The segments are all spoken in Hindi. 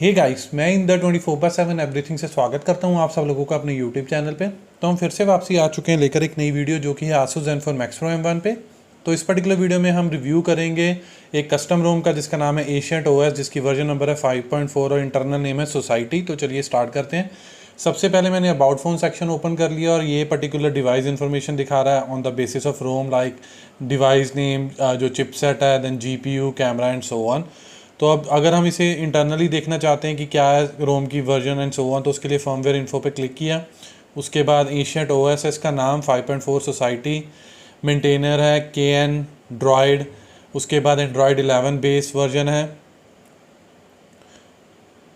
हे गाइस, मैं इन द 24/7 एवरीथिंग से स्वागत करता हूं आप सब लोगों का अपने यूट्यूब चैनल पे। तो हम फिर से वापसी आ चुके हैं लेकर एक नई वीडियो जो कि है आसूस ज़ेनफ़ोन मैक्स प्रो M1 पे। तो इस पर्टिकुलर वीडियो में हम रिव्यू करेंगे एक कस्टम रोम का जिसका नाम है एशियंट OS, जिसकी वर्जन नंबर है 5.4 और इंटरनल नेम है सोसाइटी। तो चलिए स्टार्ट करते हैं। सबसे पहले मैंने अबाउट फ़ोन सेक्शन ओपन कर लिया और ये पर्टिकुलर डिवाइस इन्फॉर्मेशन दिखा रहा है on the basis of ROM, like device name, जो चिपसेट है, then GPU, camera and so on. तो अब अगर हम इसे इंटरनली देखना चाहते हैं कि क्या है रोम की वर्जन एंड सो ऑन, तो उसके लिए फर्मवेयर इन्फो पे क्लिक किया। उसके बाद एशियंट OS है, इसका नाम 5.4 सोसाइटी, मेंटेनर है KN ड्रॉयड। उसके बाद एंड्रॉयड 11 बेस वर्जन है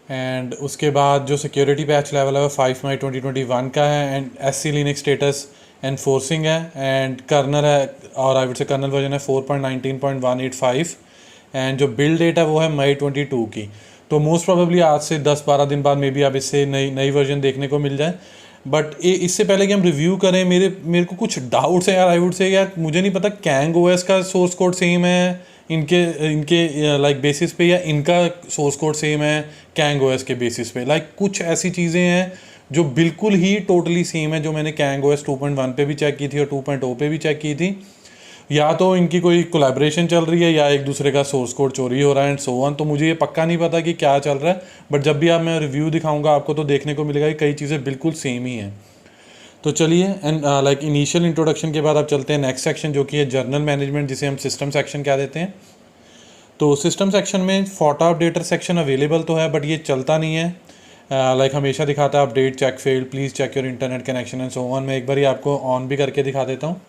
एंड उसके बाद जो सिक्योरिटी पैच लेवल है वो 5 मई 2021 का है and SC Linux status enforcing है एंड कर्नल है, और I would say kernel version है 4.19.185 एंड जो बिल्ड डेट है वो है मई 22 की। तो मोस्ट प्रोबेबली आज से 10-12 दिन बाद मे बी आप इससे नई वर्जन देखने को मिल जाए। बट इससे पहले कि हम रिव्यू करें, मेरे को कुछ डाउट्स हैं यार। आई वुड से यार मुझे नहीं पता कैंग OS का सोर्स कोड सेम है इनके इनके लाइक बेसिस पे, या इनका सोर्स कोड सेम है कैंग OS के बेसिस पे। लाइक कुछ ऐसी चीज़ें हैं जो बिल्कुल ही टोटली सेम है, जो मैंने कैंग OS 2.1 पे भी चेक की थी और 2.0 पे भी चेक की थी। या तो इनकी कोई कोलैबोरेशन चल रही है या एक दूसरे का सोर्स कोड चोरी हो रहा है एंड सो ऑन। तो मुझे ये पक्का नहीं पता कि क्या चल रहा है, बट जब भी आप मैं रिव्यू दिखाऊंगा आपको तो देखने को मिलेगा कि कई चीज़ें बिल्कुल सेम ही हैं। तो चलिए एंड लाइक इनिशियल इंट्रोडक्शन के बाद आप चलते हैं नेक्स्ट सेक्शन जो कि है जर्नल मैनेजमेंट, जिसे हम सिस्टम सेक्शन कह देते हैं। तो सिस्टम सेक्शन में फोटो अपडेटर सेक्शन अवेलेबल तो है, बट ये चलता नहीं है। लाइक हमेशा दिखाता है update check failed, please check your internet connection and so on. मैं एक बार ही आपको ऑन भी करके दिखा देता हूँ।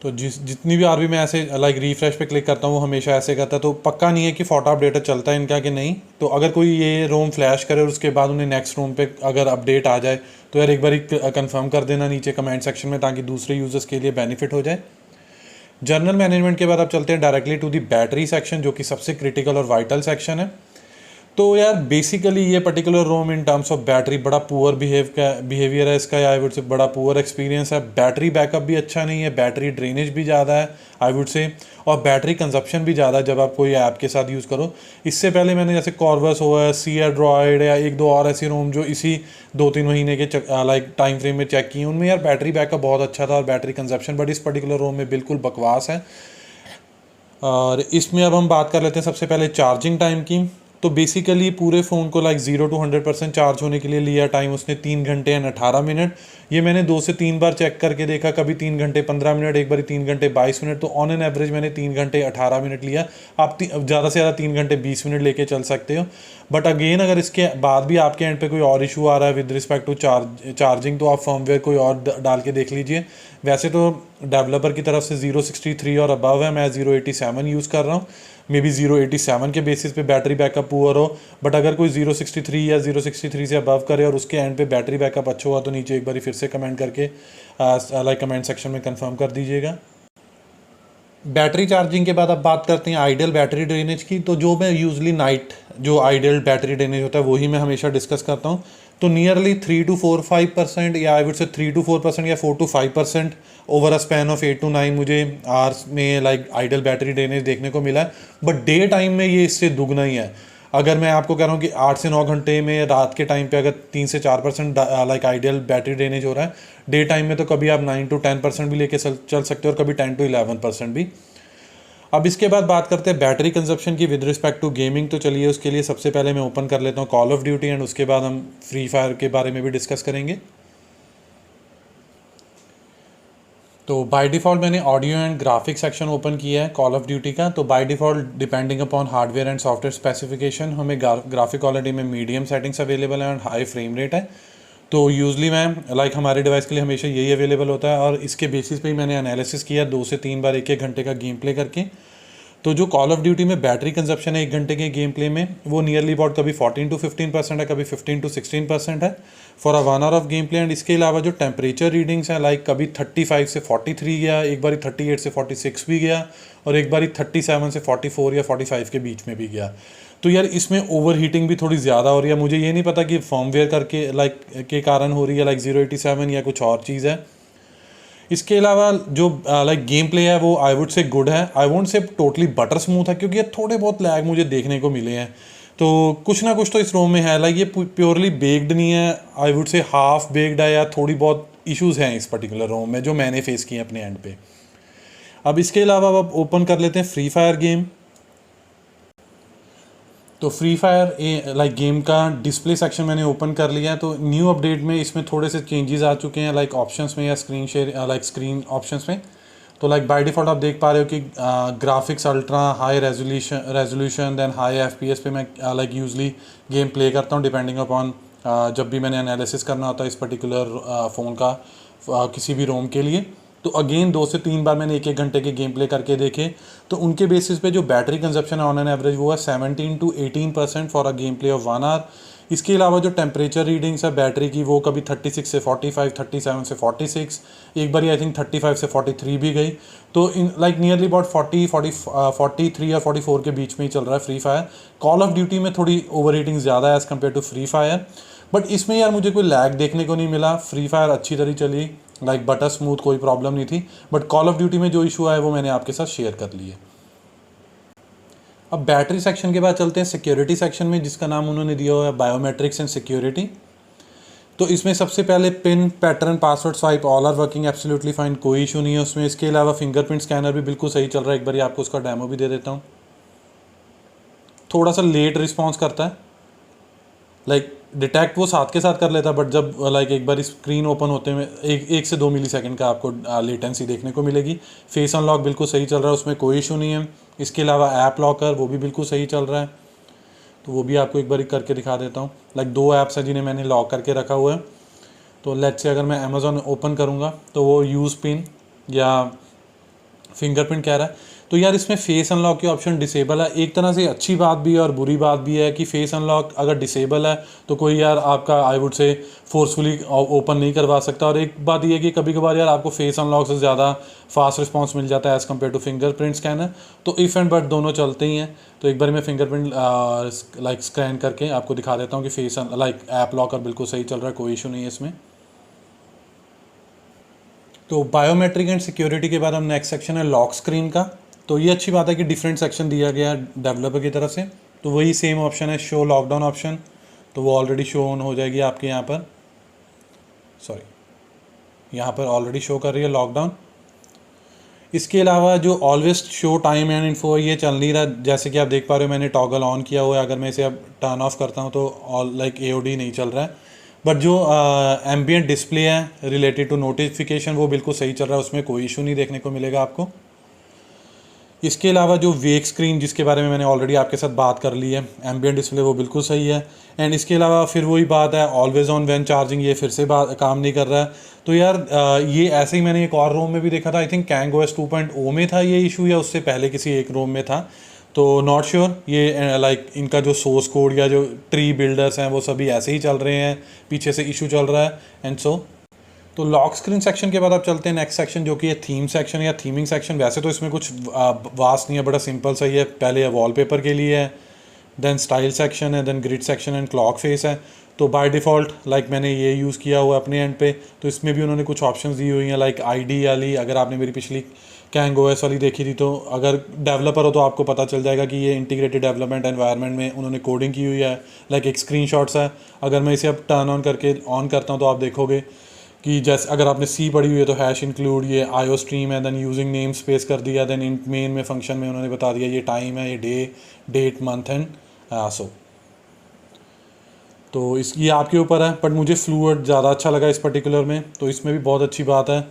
तो जितनी भी बार भी मैं ऐसे लाइक रिफ्रेश पे क्लिक करता हूँ वो हमेशा ऐसे करता है। तो पक्का नहीं है कि फोटो अपडेटर चलता है इनका कि नहीं। तो अगर कोई ये रोम फ्लैश करे और उसके बाद उन्हें नेक्स्ट रोम पे अगर अपडेट आ जाए तो यार एक बार कंफर्म कर देना नीचे कमेंट सेक्शन में, ताकि दूसरे यूज़र्स के लिए बेनिफिट हो जाए। जर्नल मैनेजमेंट के बाद आप चलते हैं directly to the battery section, जो कि सबसे क्रिटिकल और वाइटल सेक्शन है। तो यार बेसिकली ये particular ROM in terms of battery बड़ा पुअर बिहेवियर है इसका, आई वुड से बड़ा पुअर एक्सपीरियंस है। बैटरी बैकअप भी अच्छा नहीं है, बैटरी ड्रेनेज भी ज़्यादा है आई वुड से, और बैटरी कंजप्शन भी ज़्यादा है जब आप कोई ऐप के साथ यूज़ करो। इससे पहले मैंने जैसे कॉर्वस OS, Sierra ड्रॉयड या एक दो और ऐसी रोम जो इसी 2-3 महीने के लाइक टाइम फ्रेम में चेक की, उनमें यार बैटरी बैकअप बहुत अच्छा था और बैटरी कंजप्शन, बट इस पर्टिकुलर रोम में बिल्कुल बकवास है। और इसमें अब हम बात कर लेते हैं सबसे पहले चार्जिंग टाइम की। तो बेसिकली पूरे फ़ोन को लाइक 0 to 100% चार्ज होने के लिए लिया टाइम उसने 3 घंटे एंड 18 मिनट। ये मैंने 2 से 3 बार चेक करके देखा, कभी 3 घंटे 15 मिनट, एक बार 3 घंटे 22 मिनट। तो ऑन एन एवरेज मैंने 3 घंटे 18 मिनट लिया। आप ज़्यादा से ज़्यादा 3 घंटे 20 मिनट लेके चल सकते हो। बट अगेन अगर इसके बाद भी आपके एंड पे कोई और इशू आ रहा है विद रिस्पेक्ट टू चार्जिंग, तो आप फर्मवेयर कोई और डाल के देख लीजिए। वैसे तो डेवलपर की तरफ से 063 और अबव है, मैं 087 यूज़ कर रहा हूँ। मे बी 087 के बेसिस पे बैटरी बैकअप पुअर हो, बट अगर कोई 063 या 063 से अबव करे और उसके एंड पे बैटरी बैकअप अच्छा हुआ तो नीचे एक बार फिर से कमेंट करके लाइक कमेंट सेक्शन में कंफर्म कर दीजिएगा। बैटरी चार्जिंग के बाद अब बात करते हैं आइडियल बैटरी ड्रेनेज की। तो जो मैं यूजली नाइट जो आइडियल बैटरी ड्रेनेज होता है वही मैं हमेशा डिस्कस करता हूँ। तो नियरली 3 to 4-5% या आई वुड से 3 to 4% या 4 to 5% over a span of 8 to 9 मुझे आवर्स में लाइक आइडियल बैटरी ड्रेनेज देखने को मिला है। बट डे टाइम में ये इससे दुगना ही है। अगर मैं आपको कह रहा हूँ कि 8 से 9 घंटे में रात के टाइम पे अगर 3 से 4% लाइक आइडियल बैटरी ड्रेनेज हो रहा है, डे टाइम में तो कभी आप 9 to 10% भी लेके चल सकते हो और कभी 10 to 11% भी। अब इसके बाद बात करते हैं बैटरी कंजप्शन की विद रिस्पेक्ट टू गेमिंग। तो चलिए उसके लिए सबसे पहले मैं ओपन कर लेता हूँ कॉल ऑफ ड्यूटी एंड उसके बाद हम फ्री फायर के बारे में भी डिस्कस करेंगे। तो बाय डिफ़ॉल्ट मैंने audio and graphic section open किया है कॉल ऑफ ड्यूटी का। तो by default depending upon hardware and software specification हमें ग्राफिक क्वालिटी में मीडियम सेटिंग्स अवेलेबल है एंड हाई फ्रेम रेट है। तो यूजली मैं लाइक हमारे डिवाइस के लिए हमेशा यही अवेलेबल होता है और इसके बेसिस पे ही मैंने एनालिसिस किया 2 से 3 बार 1-1 घंटे का गेम प्ले करके। तो जो कॉल ऑफ ड्यूटी में बैटरी कंजप्शन है 1 घंटे के गेम प्ले में, वो नियरली अबाउट कभी 14 to 15% है, कभी 15 to 16% है for a 1 hour of game play. And इसके अलावा जो टेम्परेचर रीडिंग्स हैं लाइक कभी 35 से 43 गया, एक बारी 38 से 46 भी गया और एक बारी 37 से 44 या 45 के बीच में भी गया। तो यार इसमें ओवर हीटिंग भी थोड़ी ज़्यादा हो रही है। मुझे ये नहीं पता कि फर्मवेयर करके लाइक के कारण हो रही है, लाइक 087 या कुछ और चीज़ है। इसके अलावा जो लाइक गेम प्ले है वो आई वुड से गुड है, I won't say totally butter smooth है, क्योंकि ये थोड़े बहुत लैग मुझे देखने को मिले हैं। तो कुछ ना कुछ तो इस रोम में है, लाइक ये प्योरली बेक्ड नहीं है, आई वुड से हाफ बेक्ड है, या थोड़ी बहुत इश्यूज हैं इस पर्टिकुलर रोम में जो मैंने फेस किए अपने एंड पे। अब इसके अलावा अब ओपन कर लेते हैं फ्री फायर गेम। तो फ्री फायर लाइक गेम का डिस्प्ले सेक्शन मैंने ओपन कर लिया है। तो न्यू अपडेट में इसमें थोड़े से चेंजेस आ चुके हैं, लाइक ऑप्शंस में या screen share like screen options में। तो लाइक बाय डिफ़ॉल्ट आप देख पा रहे हो कि graphics ultra high resolution then high FPS पे मैं लाइक यूजली गेम प्ले करता हूँ डिपेंडिंग अपॉन जब भी मैंने एनालिसिस करना होता है इस पर्टिकुलर फ़ोन का किसी भी रोम के लिए। तो अगेन 2 से 3 बार मैंने 1-1 घंटे के गेम प्ले करके देखे, तो उनके बेसिस पे जो बैटरी कंजप्शन है ऑन एन एवरेज वो है 17 to 18% for a game play of 1 hour. इसके अलावा जो टेम्परेचर रीडिंग्स है बैटरी की वो कभी 36 से 45, 37 से 46, एक बार आई थिंक 35 से 43 भी गई। तो इन लाइक नियरली अबाउट 43 या 44 के बीच में ही चल रहा है Free Fire. Call of Duty में थोड़ी ओवर हीटिंग ज़्यादा है as compare to Free Fire, but इसमें यार मुझे कोई लैग देखने को नहीं मिला। फ्री फायर अच्छी तरह चली, लाइक बटर स्मूथ, कोई प्रॉब्लम नहीं थी। बट कॉल ऑफ ड्यूटी में जो इशू आया वो मैंने आपके साथ शेयर कर लिए। अब बैटरी सेक्शन के बाद चलते हैं सिक्योरिटी सेक्शन में, जिसका नाम उन्होंने दिया हुआ है बायोमेट्रिक्स एंड सिक्योरिटी। तो इसमें सबसे पहले pin pattern password swipe all are working absolutely fine, कोई इशू नहीं है उसमें। इसके अलावा फिंगरप्रिंट स्कैनर भी बिल्कुल सही चल रहा है। एक बार आपको उसका डेमो भी दे देता हूँ। थोड़ा सा लेट रिस्पॉन्स करता है, लाइक डिटेक्ट वो साथ के साथ कर लेता है, बट जब लाइक एक बार स्क्रीन ओपन होते में 1 से 2 मिलीसेकंड का आपको लेटेंसी देखने को मिलेगी। फेस अनलॉक बिल्कुल सही चल रहा है, उसमें कोई इशू नहीं है। इसके अलावा ऐप लॉकर वो भी बिल्कुल सही चल रहा है, तो वो भी आपको एक बार करके दिखा देता हूँ। लाइक 2 ऐप्स हैं जिन्हें मैंने लॉक करके रखा हुआ है। तो लेट्स से अगर मैं अमेज़ॉन ओपन करूँगा तो वो यूज़ पिन या फिंगरप्रिंट कह रहा है। तो यार इसमें फेस अनलॉक की ऑप्शन डिसेबल है। एक तरह से अच्छी बात भी है और बुरी बात भी है कि फेस अनलॉक अगर डिसेबल है तो कोई यार आपका आई वुड से फोर्सफुली ओपन नहीं करवा सकता। और एक बात ये है कि कभी कभार यार आपको फेस अनलॉक से ज़्यादा फास्ट रिस्पांस मिल जाता है as compare to fingerprint scanner. तो इफ़ एंड बट दोनों चलते ही हैं। तो एक बार मैं फिंगरप्रिंट लाइक स्कैन करके आपको दिखा देता हूँ कि फेस लाइक ऐप लॉकर बिल्कुल सही चल रहा है, कोई इशू नहीं है इसमें। तो बायोमेट्रिक एंड सिक्योरिटी के बाद हम नेक्स्ट सेक्शन है लॉक स्क्रीन का। तो ये अच्छी बात है कि डिफरेंट सेक्शन दिया गया है डेवलपर की तरफ से। तो वही सेम ऑप्शन है शो लॉकडाउन ऑप्शन, तो वो ऑलरेडी शो ऑन हो जाएगी आपके यहाँ पर, सॉरी यहाँ पर ऑलरेडी शो कर रही है लॉकडाउन। इसके अलावा जो always show time and info ये चल नहीं रहा, जैसे कि आप देख पा रहे हो मैंने टॉगल ऑन किया हुआ है। अगर मैं इसे अब टर्न ऑफ करता हूँ तो ऑल लाइक AOD नहीं चल रहा है। बट जो एम्बियंट डिस्प्ले है रिलेटेड टू नोटिफिकेशन वो बिल्कुल सही चल रहा है, उसमें कोई इशू नहीं देखने को मिलेगा आपको। इसके अलावा जो वेक स्क्रीन जिसके बारे में मैंने ऑलरेडी आपके साथ बात कर ली है, एम्बियंट डिस्प्ले वो बिल्कुल सही है। एंड इसके अलावा फिर वही बात है ऑलवेज ऑन व्हेन चार्जिंग, ये फिर से काम नहीं कर रहा है। तो यार ये ऐसे ही मैंने एक और रोम में भी देखा था, आई थिंक KangOS 2.0 में था ये इशू, या उससे पहले किसी एक रोम में था, तो नॉट श्योर। ये लाइक इनका जो सोर्स कोड या जो ट्री बिल्डर्स हैं वो सभी ऐसे ही चल रहे हैं, पीछे से इशू चल रहा है एंड सो। तो लॉक स्क्रीन सेक्शन के बाद आप चलते हैं नेक्स्ट सेक्शन जो कि है थीम सेक्शन या थीमिंग सेक्शन। वैसे तो इसमें कुछ वास्ट नहीं है, बड़ा सिंपल सा ही है। पहले वॉलपेपर के लिए है, देन स्टाइल सेक्शन है, then grid section and clock face है। तो बाय डिफ़ॉल्ट लाइक मैंने ये यूज़ किया हुआ अपने एंड पे। तो इसमें भी उन्होंने कुछ ऑप्शंस दी हुई हैं लाइक ID वाली। अगर आपने मेरी पिछली KangOS वाली देखी थी तो अगर डेवलपर हो तो आपको पता चल जाएगा कि ये इंटीग्रेटेड डेवलपमेंट एनवायरनमेंट में उन्होंने कोडिंग की हुई है। लाइक एक स्क्रीनशॉट्स है, अगर मैं इसे अब टर्न ऑन करके ऑन करता हूँ तो आप देखोगे कि जैसे अगर आपने C पढ़ी हुई है तो हैश इंक्लूड, ये IO स्ट्रीम है, देन यूजिंग नेम स्पेस कर दिया, देन इन मेन में फंक्शन में उन्होंने बता दिया ये टाइम है, ये डेट मंथ एंड सो। तो इस ये आपके ऊपर है, बट मुझे फ्लूइड ज़्यादा अच्छा लगा इस पर्टिकुलर में। तो इसमें भी बहुत अच्छी बात है,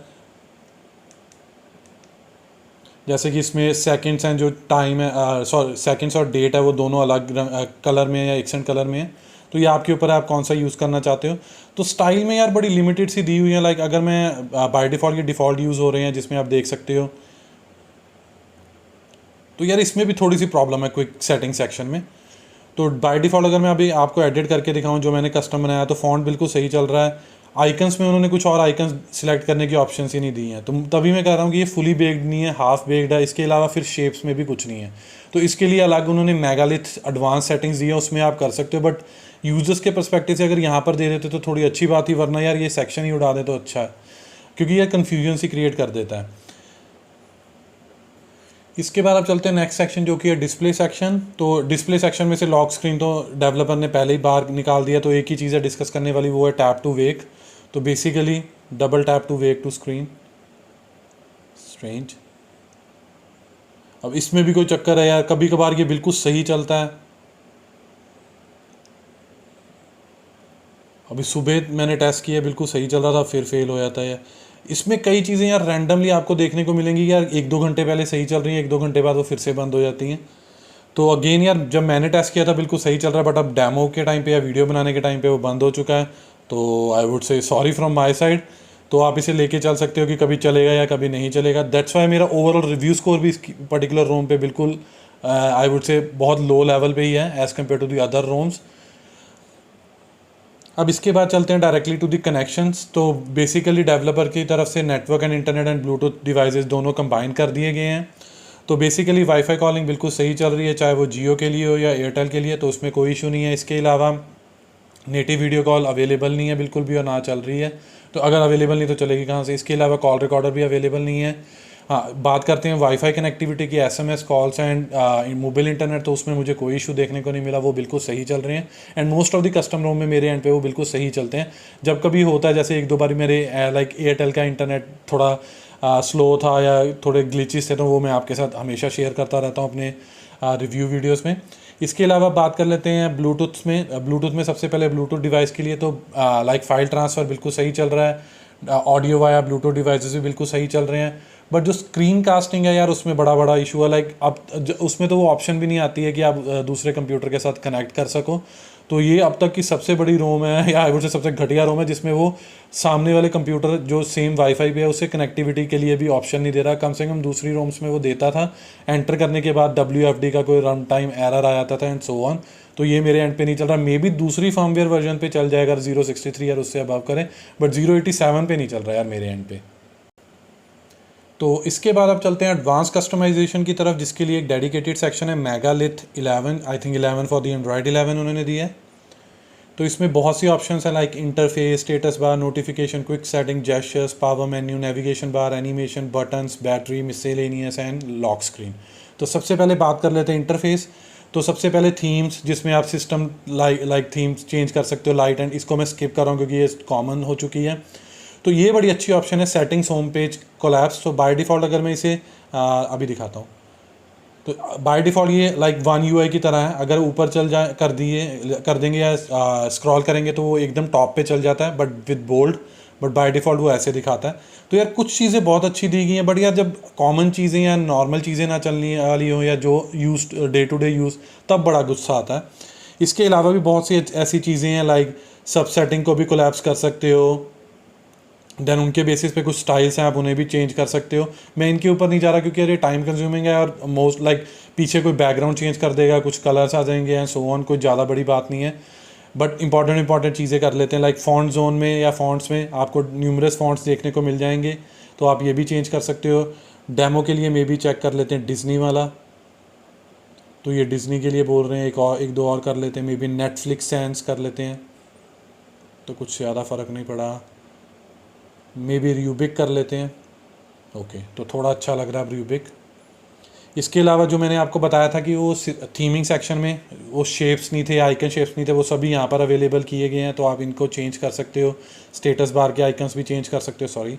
जैसे कि इसमें सेकंड्स हैं, जो टाइम है सॉरी सेकंड्स और डेट है वो दोनों अलग कलर में या एक्सेंट कलर में है। तो ये आपके ऊपर है आप कौन सा यूज़ करना चाहते हो। तो स्टाइल में यार बड़ी लिमिटेड सी दी हुई है। लाइक अगर मैं बाय डिफ़ॉल्ट ये डिफ़ॉल्ट यूज़ हो रहे हैं जिसमें आप देख सकते हो, तो यार इसमें भी थोड़ी सी प्रॉब्लम है क्विक सेटिंग सेक्शन में। तो बाय डिफ़ॉल्ट अगर मैं अभी आपको एडिट करके दिखाऊं जो मैंने कस्टम बनाया, तो फॉन्ट बिल्कुल सही चल रहा है। आइकन्स में उन्होंने कुछ और आइकन्स सिलेक्ट करने की ऑप्शंस ही नहीं दी हैं। तो तभी मैं कह रहा हूँ कि ये फुली बेक्ड नहीं है, हाफ बेक्ड है। इसके अलावा फिर शेप्स में भी कुछ नहीं है। तो इसके लिए अलग उन्होंने मेगालिथ एडवांस सेटिंग्स दी है, उसमें आप कर सकते हो। बट यूजर्स के पर्सपेक्टिव से अगर यहाँ पर दे देते तो थोड़ी अच्छी बात ही, वरना यार ये सेक्शन ही उड़ा दे तो अच्छा है, क्योंकि ये कन्फ्यूजन सी क्रिएट कर देता है। इसके बाद आप चलते हैं नेक्स्ट सेक्शन जो कि है डिस्प्ले सेक्शन। तो डिस्प्ले सेक्शन में से लॉक स्क्रीन तो डेवलपर ने पहले ही बाहर निकाल दिया, तो एक ही चीज़ है डिस्कस करने वाली, वो है टैप टू वेक। तो basically double tap to wake to screen. Strange. अब इसमें भी कोई चक्कर है यार, कभी कभार ये बिल्कुल सही चलता है। अभी सुबह मैंने टेस्ट किया, बिल्कुल सही चल रहा था, फिर फेल हो जाता है। इसमें कई चीज़ें यार रैंडमली आपको देखने को मिलेंगी यार, 1-2 घंटे पहले सही चल रही है, 1-2 घंटे बाद वो फिर से बंद हो जाती हैं। तो अगेन यार जब मैंने टेस्ट किया था बिल्कुल सही चल रहा है, बट अब डेमो के टाइम पे या वीडियो बनाने के टाइम पे वो बंद हो चुका है। तो आई वुड से सॉरी फ्रॉम माई साइड। तो आप इसे लेके चल सकते हो कि कभी चलेगा या कभी नहीं चलेगा। दैट्स वाई मेरा ओवरऑल रिव्यू स्कोर भी इस पर्टिकुलर रोम पे बिल्कुल आई वुड से बहुत लो लेवल पे ही है as compare to the other ROMs. अब इसके बाद चलते हैं डायरेक्टली टू दी कनेक्शंस। तो बेसिकली डेवलपर की तरफ से network and internet and Bluetooth devices दोनों कंबाइन कर दिए गए हैं। तो बेसिकली वाईफाई कॉलिंग बिल्कुल सही चल रही है, चाहे वो जियो के लिए हो या एयरटेल के लिए, तो उसमें कोई इशू नहीं है। इसके अलावा नेटिव वीडियो कॉल अवेलेबल नहीं है बिल्कुल भी, और ना चल रही है। तो अगर अवेलेबल नहीं तो चलेगी कहाँ से। इसके अलावा कॉल रिकॉर्डर भी अवेलेबल नहीं है। हाँ, बात करते हैं वाईफाई कनेक्टिविटी की, SMS calls and mobile internet, तो उसमें मुझे कोई इशू देखने को नहीं मिला, वो बिल्कुल सही चल रहे हैं। And most of the custom ROM में मेरे एंड पे वो बिल्कुल सही चलते हैं। जब कभी होता है जैसे 1-2 बार मेरे लाइक एयरटेल का इंटरनेट थोड़ा स्लो था या थोड़े ग्लिचेस थे, तो वो मैं आपके साथ हमेशा शेयर करता रहता हूँ अपने रिव्यू वीडियोज़ में। इसके अलावा बात कर लेते हैं ब्लूटूथ में। ब्लूटूथ में सबसे पहले ब्लूटूथ डिवाइस के लिए तो लाइक फ़ाइल ट्रांसफ़र बिल्कुल सही चल रहा है। ऑडियो वाया ब्लूटूथ डिवाइसेस भी बिल्कुल सही चल रहे हैं। बट जो स्क्रीन कास्टिंग है यार, उसमें बड़ा इशू है। लाइक अब उसमें तो वो ऑप्शन भी नहीं आती है कि आप दूसरे कंप्यूटर के साथ कनेक्ट कर सको। तो ये अब तक की सबसे बड़ी रोम है, या आई वुड से सबसे घटिया रोम है, जिसमें वो सामने वाले कंप्यूटर जो सेम वाईफाई पे है उसे कनेक्टिविटी के लिए भी ऑप्शन नहीं दे रहा। कम से कम दूसरी रोम्स में वो देता था, एंटर करने के बाद WFD का कोई रन टाइम एरर आ जाता था एंड सो ऑन। तो ये मेरे एंड पे नहीं चल रहा। मे बी दूसरी फर्मवेयर वर्जन पे चल जाएगा, 063 या उससे अबव करें, बट 087 पे नहीं चल रहा यार मेरे एंड पे। तो इसके बाद अब चलते हैं एडवांस कस्टमाइजेशन की तरफ, जिसके लिए एक डेडिकेटेड सेक्शन है megalith 11, I think 11 for the Android 11 उन्होंने दिया है। तो इसमें बहुत सी ऑप्शंस हैं like interface, status bar, notification, quick setting, gestures, power menu, navigation bar, animation, buttons, battery, miscellaneous and lock screen. तो सबसे पहले बात कर लेते हैं इंटरफेस। तो सबसे पहले थीम्स, जिसमें आप सिस्टम लाइक थीम्स चेंज कर सकते हो, लाइट एंड, इसको मैं स्किप कर रहा हूँ क्योंकि ये कॉमन हो चुकी है। तो ये बड़ी अच्छी ऑप्शन है सेटिंग्स होम पेज कोलैप्स। तो बाय डिफ़ॉल्ट अगर मैं इसे अभी दिखाता हूँ, तो बाय डिफ़ॉल्ट ये लाइक वन यूआई की तरह है। अगर ऊपर चल जाए कर देंगे या स्क्रॉल करेंगे तो वो एकदम टॉप पे चल जाता है, but with bold. But by default वो ऐसे दिखाता है। तो यार कुछ चीज़ें बहुत अच्छी दी गई हैं, बट यार जब कॉमन चीज़ें या नॉर्मल चीज़ें ना चलने वाली हो या जो use day to day use, तब बड़ा गुस्सा आता है। इसके अलावा भी बहुत सी ऐसी चीज़ें हैं लाइक सब सेटिंग को भी कोलैप्स कर सकते हो, देन उनके बेसिस पे कुछ स्टाइल्स हैं, आप उन्हें भी चेंज कर सकते हो। मैं इनके ऊपर नहीं जा रहा क्योंकि ये टाइम कंज्यूमिंग है, और मोस्ट लाइक पीछे कोई बैकग्राउंड चेंज कर देगा, कुछ कलर्स आ जाएंगे एंड सो ऑन, कोई ज़्यादा बड़ी बात नहीं है। बट इंपॉर्टेंट चीज़ें कर लेते हैं लाइक फॉन्ट जोन में या फॉन्ट्स में आपको न्यूमरस फॉन्ट्स देखने को मिल जाएंगे, तो आप ये भी चेंज कर सकते हो। डेमो के लिए मे भी चेक कर लेते हैं डिज़नी वाला, तो ये डिज़नी के लिए बोल रहे हैं। एक दो और कर लेते हैं, मे बी नेटफ्लिक्स सेंस कर लेते हैं, तो कुछ ज़्यादा फ़र्क नहीं पड़ा। मे बी रूबिक कर लेते हैं, ओके, तो थोड़ा अच्छा लग रहा है रूबिक। इसके अलावा जो मैंने आपको बताया था कि वो थीमिंग सेक्शन में वो शेप्स नहीं थे, आइकन शेप्स नहीं थे, वो सभी यहाँ पर अवेलेबल किए गए हैं, तो आप इनको चेंज कर सकते हो। स्टेटस बार के आइकन्स भी चेंज कर सकते हो, सॉरी।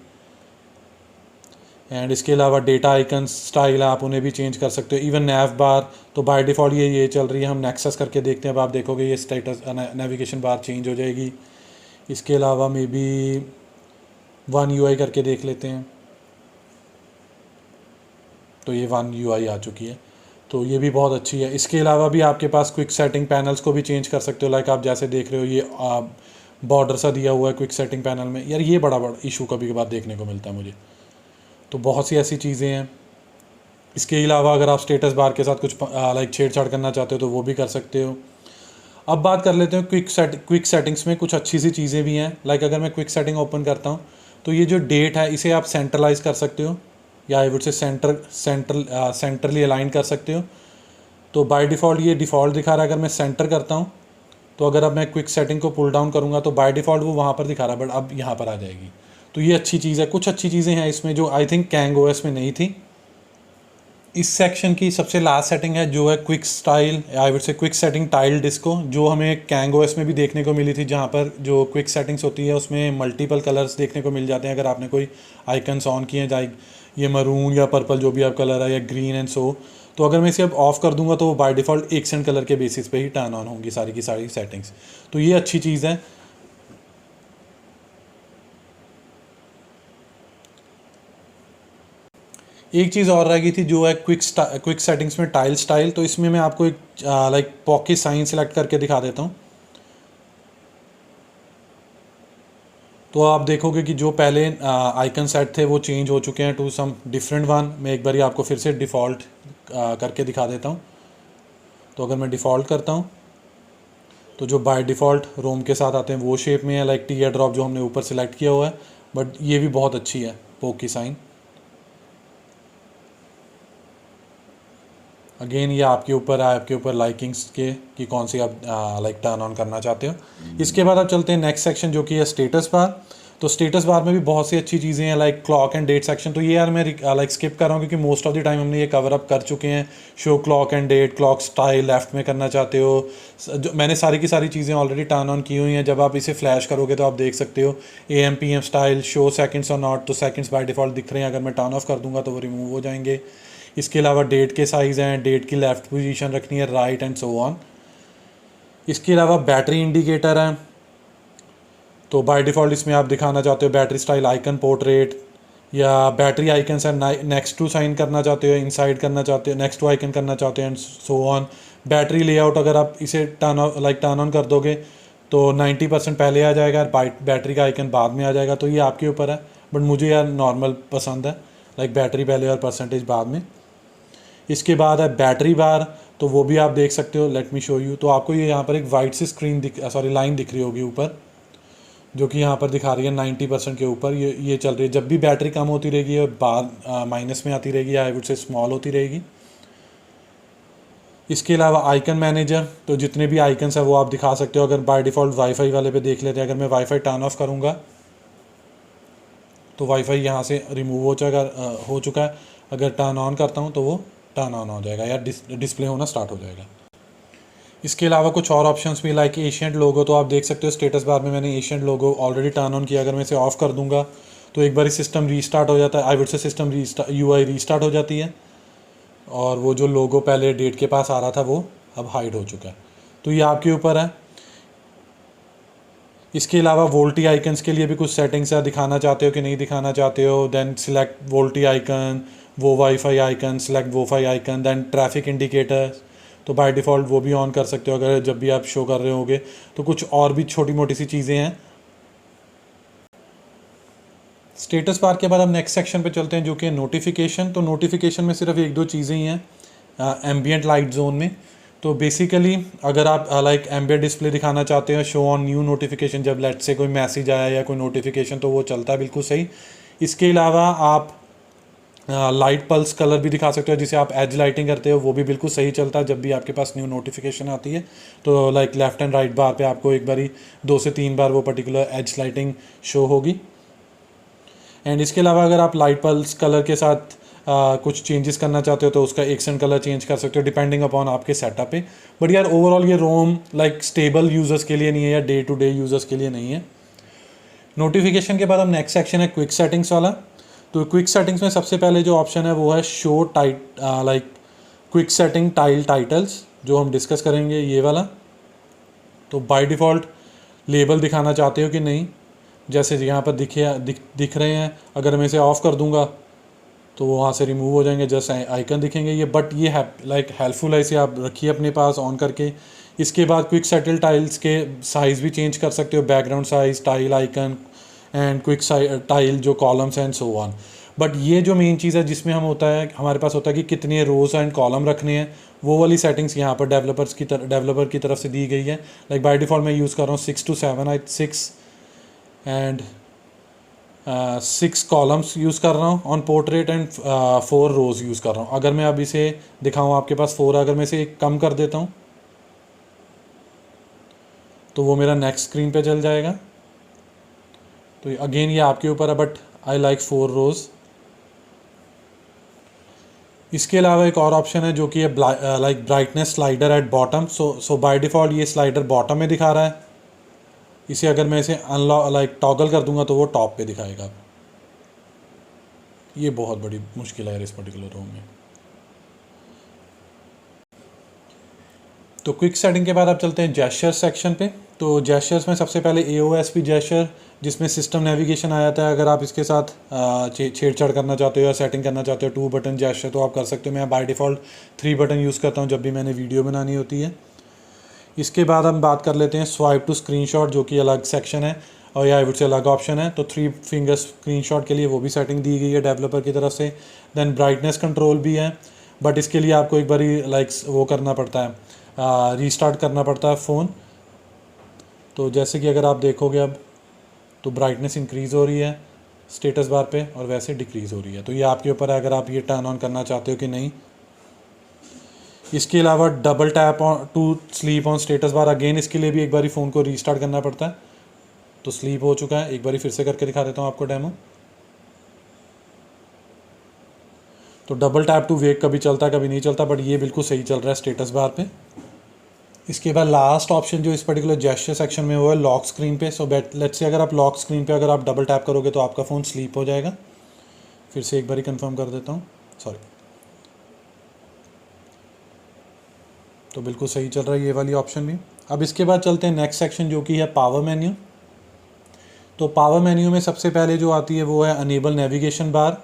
एंड इसके अलावा डेटा आइकन्स स्टाइल आप उन्हें भी चेंज कर सकते हो। इवन नैव बार तो बाय डिफ़ॉल्ट ये चल रही है, हम नेक्सस करके देखते हैं, अब आप देखोगे ये स्टेटस नेविगेशन बार चेंज हो जाएगी। इसके अलावा मे बी वन यूआई करके देख लेते हैं, तो ये वन यूआई आ चुकी है, तो ये भी बहुत अच्छी है। इसके अलावा भी आपके पास क्विक सेटिंग पैनल्स को भी चेंज कर सकते हो, लाइक आप जैसे देख रहे हो ये बॉर्डर सा दिया हुआ है क्विक सेटिंग पैनल में। यार ये बड़ा इशू कभी कभार देखने को मिलता है मुझे। तो बहुत सी ऐसी चीज़ें हैं। इसके अलावा अगर आप स्टेटस बार के साथ कुछ लाइक छेड़छाड़ करना चाहते हो तो वो भी कर सकते हो। अब बात कर लेते हैं क्विक सेटिंग्स में कुछ अच्छी सी चीज़ें भी हैं। लाइक अगर मैं क्विक सेटिंग ओपन करता हूँ तो ये जो डेट है इसे आप सेंट्रलाइज कर सकते हो, या आई वुड से सेंट्रली अलाइन कर सकते हो। तो बाय डिफ़ॉल्ट ये डिफ़ॉल्ट दिखा रहा है। अगर मैं सेंटर करता हूँ तो अगर अब मैं क्विक सेटिंग को पुल डाउन करूँगा तो बाय डिफ़ॉल्ट वो वहाँ पर दिखा रहा है, बट अब यहाँ पर आ जाएगी। तो ये अच्छी चीज़ है। कुछ अच्छी चीज़ें हैं इसमें जो आई थिंक कैंग ओएस में नहीं थी। इस सेक्शन की सबसे लास्ट सेटिंग है जो है क्विक स्टाइल, आई वुड से क्विक सेटिंग टाइल डिस्को, जो हमें कैंग ओएस में भी देखने को मिली थी, जहाँ पर जो क्विक सेटिंग्स होती है उसमें मल्टीपल कलर्स देखने को मिल जाते हैं अगर आपने कोई आइकन्स ऑन किए हैं, लाइक ये मरून या पर्पल जो भी आप कलर है, या ग्रीन एंड सो। तो अगर मैं इसे अब ऑफ कर दूंगा तो वो बाय डिफ़ॉल्ट एक सेंट कलर के बेसिस पे ही टर्न ऑन होंगी सारी की सारी सेटिंग्स। तो ये अच्छी चीज़ है। एक चीज़ और रह गई थी जो है क्विक सेटिंग्स में टाइल स्टाइल। तो इसमें मैं आपको एक लाइक पॉकेट साइन सेलेक्ट करके दिखा देता हूँ। तो आप देखोगे कि जो पहले आइकन सेट थे वो चेंज हो चुके हैं टू सम डिफरेंट वन। मैं एक बारी आपको फिर से डिफ़ॉल्ट करके दिखा देता हूँ। तो अगर मैं डिफ़ॉल्ट करता हूँ तो जो बाय डिफ़ॉल्ट रोम के साथ आते हैं वो शेप में है, लाइक टीयर ड्रॉप जो हमने ऊपर सेलेक्ट किया हुआ है। बट ये भी बहुत अच्छी है पोकी साइन। अगेन ये आपके ऊपर है, आपके ऊपर लाइकिंग्स के कि कौन सी आप लाइक टर्न ऑन करना चाहते हो। इसके बाद आप चलते हैं नेक्स्ट सेक्शन जो कि है स्टेटस बार। तो स्टेटस बार में भी बहुत सी अच्छी चीज़ें हैं, like clock and date section. तो ये यार मैं लाइक स्किप कर रहा हूँ क्योंकि मोस्ट ऑफ द टाइम हमने ये कवर अप कर चुके हैं। Show clock and date, clock style left में करना चाहते हो, जो मैंने सारी की सारी चीज़ें ऑलरेडी टर्न ऑन की हुई हैं। जब आप इसे फ्लैश करोगे तो आप देख सकते हो AM PM style, show seconds और नॉट। तो सेकंड्स बाय डिफ़ॉल्ट दिख रहे हैं, अगर मैं टर्न ऑफ कर दूंगा तो वो रिमूव हो जाएंगे। इसके अलावा डेट के साइज़ हैं, डेट की लेफ़्ट पोजीशन रखनी है, राइट एंड सो ऑन। इसके अलावा बैटरी इंडिकेटर है। तो बाय डिफ़ॉल्ट इसमें आप दिखाना चाहते हो बैटरी स्टाइल आइकन पोर्ट्रेट, या बैटरी आइकन से नेक्स्ट टू साइन करना चाहते हो, इनसाइड करना चाहते हो, नेक्स्ट टू आइकन करना चाहते हो and so on. Battery layout अगर आप इसे टर्न ऑन कर दोगे तो 90% पहले आ जाएगा, बैटरी का आइकन बाद में आ जाएगा। तो ये आपके ऊपर है, बट मुझे यार नॉर्मल पसंद है, लाइक बैटरी पहले और परसेंटेज बाद में। इसके बाद है बैटरी बार। तो वो भी आप देख सकते हो, लेट मी शो यू। तो आपको ये यहाँ पर एक वाइट सी लाइन दिख रही होगी ऊपर, जो कि यहाँ पर दिखा रही है 90% के ऊपर ये चल रही है। जब भी बैटरी कम होती रहेगी और बार माइनस में आती रहेगी, आई वुड से स्मॉल होती रहेगी। इसके अलावा आइकन मैनेजर, तो जितने भी आइकन्स है वो आप दिखा सकते हो। अगर बाय डिफ़ॉल्ट वाईफाई वाले पे देख लेते हैं, अगर मैं वाईफाई टर्न ऑफ करूँगा तो वाईफाई यहाँ से रिमूव हो चुका है। अगर टर्न ऑन करता हूँ तो वो टर्न ऑन हो जाएगा या डिस्प्ले होना स्टार्ट हो जाएगा। इसके अलावा कुछ और ऑप्शंस भी, लाइक एशियंट लोगो। तो आप देख सकते हो स्टेटस बार में मैंने ancient logo already turn on किया। अगर मैं इसे ऑफ़ कर दूंगा तो एक बार सिस्टम रीस्टार्ट हो जाता है, आई वुड से सिस्टम UI रीस्टार्ट हो जाती है, और वो जो लोगो पहले डेट के पास आ रहा था वो अब हाइड हो चुका है। तो ये आपके ऊपर है। इसके अलावा वोल्टी आइकन्स के लिए भी कुछ सेटिंग्स है, दिखाना चाहते हो कि नहीं दिखाना चाहते हो। देन सिलेक्ट वोल्टी आइकन, वो WiFi icon, select VoWiFi icon, then traffic indicator. तो बाय डिफ़ॉल्ट वो भी ऑन कर सकते हो अगर जब भी आप शो कर रहे होगे। तो कुछ और भी छोटी मोटी सी चीज़ें हैं। स्टेटस बार के बाद हम नेक्स्ट सेक्शन पे चलते हैं जो कि नोटिफिकेशन। तो नोटिफिकेशन में सिर्फ एक दो चीज़ें ही हैं एम्बियंट लाइट जोन में। तो बेसिकली अगर आप लाइक एम्बियंट डिस्प्ले दिखाना चाहते हो, शो ऑन न्यू नोटिफिकेशन, जब लेट से कोई मैसेज आया या कोई नोटिफिकेशन, तो वो चलता है बिल्कुल सही। इसके अलावा आप लाइट पल्स कलर भी दिखा सकते हो, जिसे आप एज लाइटिंग करते हो, वो भी बिल्कुल सही चलता है जब भी आपके पास न्यू नोटिफिकेशन आती है। तो लाइक लेफ्ट एंड राइट बार पे आपको एक बारी 2 से 3 बार वो पर्टिकुलर एज लाइटिंग शो होगी। एंड इसके अलावा अगर आप लाइट पल्स कलर के साथ कुछ चेंजेस करना चाहते हो तो उसका एक्सेंट कलर चेंज कर सकते हो डिपेंडिंग अपॉन आपके सेटअप पे। बट यार ओवरऑल ये रोम लाइक स्टेबल यूज़र्स के लिए नहीं है या डे टू डे यूज़र्स के लिए नहीं है। नोटिफिकेशन के बाद हम नेक्स्ट सेक्शन है क्विक सेटिंग्स वाला। तो क्विक सेटिंग्स में सबसे पहले जो ऑप्शन है वो है show like quick setting tile titles, जो हम डिस्कस करेंगे ये वाला। तो बाय डिफ़ॉल्ट लेबल दिखाना चाहते हो कि नहीं, जैसे यहाँ पर दिख रहे हैं। अगर मैं इसे ऑफ़ कर दूंगा तो वो वहाँ से रिमूव हो जाएंगे, जस्ट आइकन दिखेंगे ये। बट ये है लाइक हेल्पफुल है, इसे आप रखिए अपने पास ऑन करके। इसके बाद क्विक सेटल टाइल्स के साइज़ भी चेंज कर सकते हो, background size, tile icon and quick tile जो columns and so on. But ये जो मेन चीज़ है जिसमें हमारे पास होता है कि कितने रोज़ एंड कॉलम रखने हैं, वो वाली सेटिंग्स यहाँ पर डेवलपर की तरफ से दी गई है। लाइक बाय डिफ़ॉल्ट मैं यूज़ कर रहा हूँ 6 to 7 6 एंड 6 कॉलम्स यूज़ कर रहा हूँ on portrait and 4 rows use कर रहा हूँ। अगर मैं अब इसे दिखाऊँ, आपके पास 4, अगर मैं इसे कम कर देता हूँ तो वो मेरा नेक्स्ट स्क्रीन पे चल जाएगा। तो अगेन ये आपके ऊपर है, बट आई लाइक 4 रोज़। इसके अलावा एक और ऑप्शन है जो कि है like brightness slider at bottom. So by default ये स्लाइडर बॉटम में दिखा रहा है, इसे अगर मैं इसे अनलॉक लाइक टॉगल कर दूंगा तो वो टॉप पे दिखाएगा। ये बहुत बड़ी मुश्किल है इस पर्टिकुलर रूम में। तो क्विक सेटिंग के बाद आप चलते हैं जेस्चर सेक्शन पे। तो जेस्चर्स में सबसे पहले AOSP जेस्चर, जिसमें सिस्टम नेविगेशन आ जाता है। अगर आप इसके साथ छेड़छाड़ करना चाहते हो या सेटिंग करना चाहते हो 2 बटन जेस्चर तो आप कर सकते हो। मैं बाय डिफ़ॉल्ट 3 बटन यूज़ करता हूँ जब भी मैंने वीडियो बनानी होती है। इसके बाद हम बात कर लेते हैं स्वाइप टू स्क्रीनशॉट, जो कि अलग सेक्शन है और या आई वुड से अलग ऑप्शन है। तो 3 फिंगर स्क्रीनशॉट के लिए वो भी सेटिंग दी गई है डेवलपर की तरफ से। देन ब्राइटनेस कंट्रोल भी है, बट इसके लिए आपको एक बार लाइक वो करना पड़ता है, रीस्टार्ट करना पड़ता है फ़ोन। तो जैसे कि अगर आप देखोगे अब तो ब्राइटनेस इंक्रीज़ हो रही है स्टेटस बार पे और वैसे डिक्रीज़ हो रही है। तो ये आपके ऊपर है अगर आप ये टर्न ऑन करना चाहते हो कि नहीं। इसके अलावा double tap on to sleep on status bar, again इसके लिए भी एक बारी फ़ोन को रीस्टार्ट करना पड़ता है। तो स्लीप हो चुका है, एक बारी फिर से करके दिखा देता हूँ आपको डेमो। तो डबल टैप टू वेक कभी चलता है कभी नहीं चलता, बट ये बिल्कुल सही चल रहा है स्टेटस बार पे। इसके बाद लास्ट ऑप्शन जो इस पर्टिकुलर जेस्चर सेक्शन में वो है लॉक स्क्रीन पे। सो लेट्स से अगर आप लॉक स्क्रीन पे अगर आप डबल टैप करोगे तो आपका फ़ोन स्लीप हो जाएगा। फिर से एक बारी कंफर्म कर देता हूँ, सॉरी। तो बिल्कुल सही चल रहा है ये वाली ऑप्शन भी। अब इसके बाद चलते हैं नेक्स्ट सेक्शन जो कि है पावर मेन्यू। तो पावर मेन्यू में सबसे पहले जो आती है वो है enable navigation bar,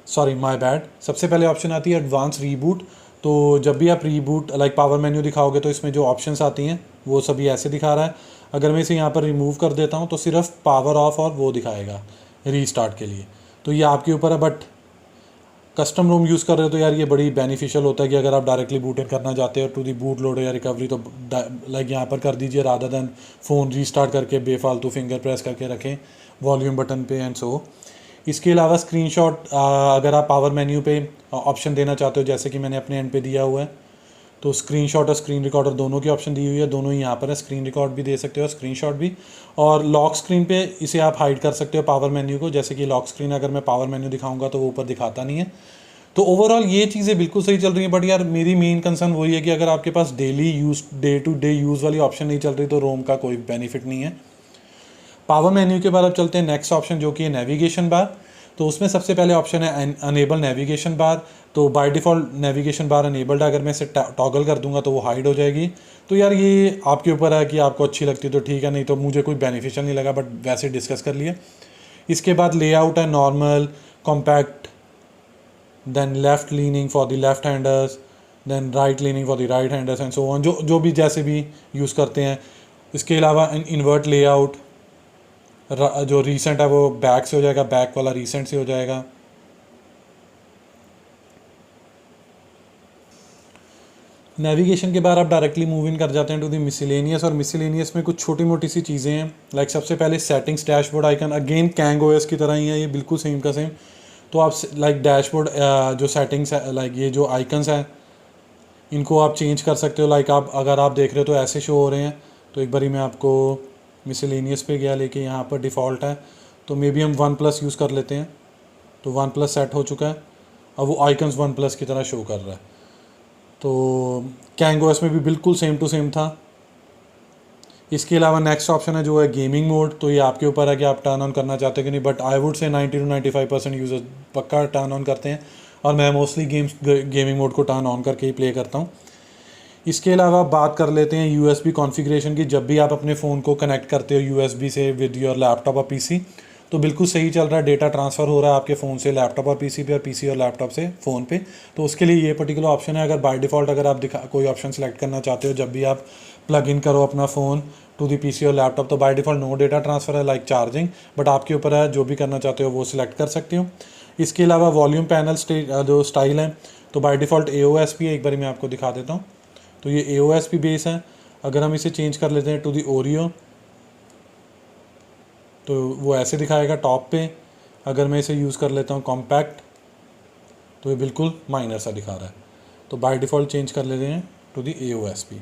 sorry my bad. सबसे पहले ऑप्शन आती है एडवांस रीबूट। तो जब भी आप रीबूट लाइक पावर मेन्यू दिखाओगे तो इसमें जो ऑप्शंस आती हैं वो सभी ऐसे दिखा रहा है। अगर मैं इसे यहाँ पर रिमूव कर देता हूँ तो सिर्फ पावर ऑफ और वो दिखाएगा रीस्टार्ट के लिए। तो ये आपके ऊपर है, बट कस्टम रोम यूज़ कर रहे हो तो यार ये बड़ी बेनिफिशियल होता है कि अगर आप डायरेक्टली बूट इन करना चाहते हो टू दी बूट लोड या रिकवरी तो लाइक यहाँ पर कर दीजिए रादर देन फ़ोन रीस्टार्ट करके बेफालतू फिंगर प्रेस करके रखें वॉल्यूम बटन पे एंड सो। इसके अलावा स्क्रीनशॉट अगर आप पावर मेन्यू पे ऑप्शन देना चाहते हो जैसे कि मैंने अपने एंड पे दिया हुआ है, तो स्क्रीनशॉट और स्क्रीन रिकॉर्डर दोनों की ऑप्शन दी हुई है, दोनों ही यहाँ पर है। स्क्रीन रिकॉर्ड भी दे सकते हो और स्क्रीनशॉट भी। और लॉक स्क्रीन पे इसे आप हाइड कर सकते हो पावर मेन्यू को, जैसे कि लॉक स्क्रीन अगर मैं पावर मेन्यू दिखाऊंगा तो वो ऊपर दिखाता नहीं है। तो ओवरऑल ये चीज़ें बिल्कुल सही चल रही हैं, बट यार मेरी मेन कंसर्न वही है कि अगर आपके पास daily use day to day use वाली ऑप्शन नहीं चल रही तो रोम का कोई बेनिफिट नहीं है। पावर मेन्यू के बाद अब चलते हैं नेक्स्ट ऑप्शन जो कि है नेविगेशन बार। तो उसमें सबसे पहले ऑप्शन है अनेबल नेविगेशन बार। तो by default navigation bar enabled है, अगर मैं इसे टॉगल कर दूंगा तो वो हाइड हो जाएगी। तो यार ये आपके ऊपर है कि आपको अच्छी लगती है तो ठीक है, नहीं तो मुझे कोई बेनिफिशियल नहीं लगा, बट वैसे डिस्कस कर लिए। इसके बाद लेआउट है normal, compact, then left leaning for the left handers, then right leaning for the right handers and so on, जो भी जैसे भी यूज़ करते हैं। इसके अलावा इन्वर्ट लेआउट, जो रीसेंट है वो बैक से हो जाएगा, बैक वाला रीसेंट से हो जाएगा। नेविगेशन के बाद आप डायरेक्टली मूव इन कर जाते हैं टू द मिसलेनियस, और मिसलेनियस में कुछ छोटी मोटी सी चीज़ें हैं। लाइक सबसे पहले settings dashboard icon, again Kang OS की तरह ही है ये, बिल्कुल सेम का सेम। तो आप लाइक डैशबोर्ड जो सेटिंग्स है, लाइक ये जो आइकन्स हैं इनको आप चेंज कर सकते हो। लाइक आप अगर आप देख रहे हो तो ऐसे शो हो रहे हैं। तो एक बारी मैं आपको मिसलेनियस पे गया लेके यहाँ पर डिफ़ॉल्ट है, तो मे बी हम OnePlus यूज़ कर लेते हैं। तो OnePlus सेट हो चुका है, अब वो आइकन्स OnePlus की तरह शो कर रहा है। तो कैंगोस में भी बिल्कुल सेम टू सेम था। इसके अलावा नेक्स्ट ऑप्शन है जो है गेमिंग मोड। तो ये आपके ऊपर है कि आप टर्न ऑन करना चाहते हो कि नहीं, बट आई वुड से 90 to 95% यूज़र पक्का टर्न ऑन करते हैं, और मैं मोस्टली गेमिंग मोड को टर्न ऑन करके ही प्ले करता हूँ। इसके अलावा बात कर लेते हैं USB कॉन्फ़िगरेशन की। जब भी आप अपने फ़ोन को कनेक्ट करते हो USB से विद योर लैपटॉप और PC, तो बिल्कुल सही चल रहा है, डेटा ट्रांसफ़र हो रहा है आपके फ़ोन से लैपटॉप और PC पे और PC और लैपटॉप से फ़ोन पे। तो उसके लिए ये पर्टिकुलर ऑप्शन है। अगर बाय डिफ़ॉल्ट अगर आप कोई ऑप्शन सेलेक्ट करना चाहते हो जब भी आप प्लग इन करो अपना फ़ोन टू दी PC और लैपटॉप, तो by default no data transfer है लाइक चार्जिंग, बट आपके ऊपर है, जो भी करना चाहते हो वो सिलेक्ट कर सकते हो। इसके अलावा वॉल्यूम पैनल जो स्टाइल है तो बाय डिफ़ॉल्ट AOSP है, एक बार मैं आपको दिखा देता हूँ। तो ये AOSP बेस है। अगर हम इसे चेंज कर लेते हैं टू दी ओरियो तो वो ऐसे दिखाएगा टॉप पे। अगर मैं इसे यूज़ कर लेता हूँ कॉम्पैक्ट तो ये बिल्कुल माइनर सा दिखा रहा है। तो बाय डिफ़ॉल्ट चेंज कर लेते हैं टू दी AOSP।